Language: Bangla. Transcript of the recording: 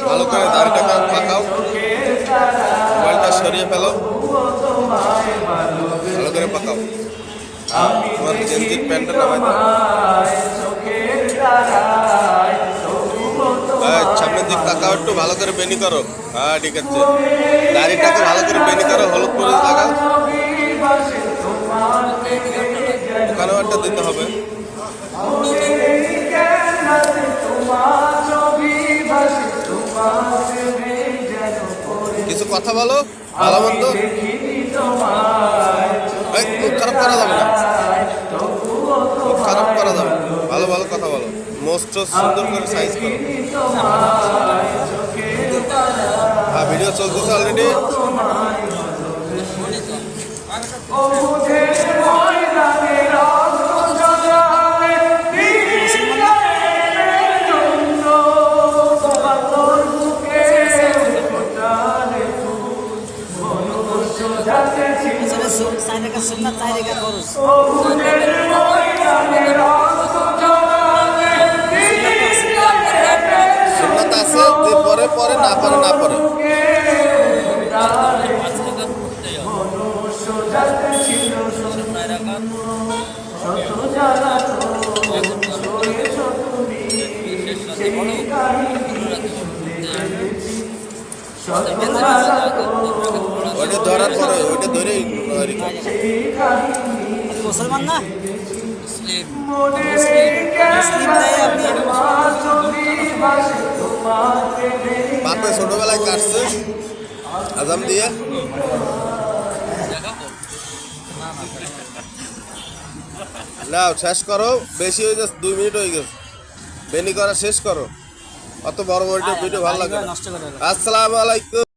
ভালো করে দাড়িটা পাকাও, মোবাইলটা সরিয়ে ফেলো, ভালো করে পাকাও। তোমার গেঞ্জির প্যান্টটা নামাই দাও। সামনের দিক তাকাও, একটু ভালো করে বেনি করো। হ্যাঁ ঠিক আছে, দাড়িটাকে ভালো করে বেনি করো, হলুদ মরিচ লাগাও। ওখানেও একটা দিতে হবে। কিছু কথা বলো, ভালো মন্দ। মুখ খারাপ করা যাবে না, মুখ খারাপ করা যাবে, ভালো ভালো কথা বলো। মোস্ট সুন্দর করে সাইজ করো। হ্যাঁ ভিডিও চলতেছে অলরেডি। সুন্নাত আছে, পরে পরে না পরে না পরে। ওইটা ধরার পরে ওইটা ধরেই মুসলমান না বাপে ছোটবেলায় কাটছে আজাম দিয়ে। নাও শেষ করো, বেশি হয়ে যাচ্ছে, 2 মিনিট হয়ে গেছে। বেনি করা শেষ করো, অত বড় বড় ভিডিও ভালো লাগে। আসসালামু আলাইকুম।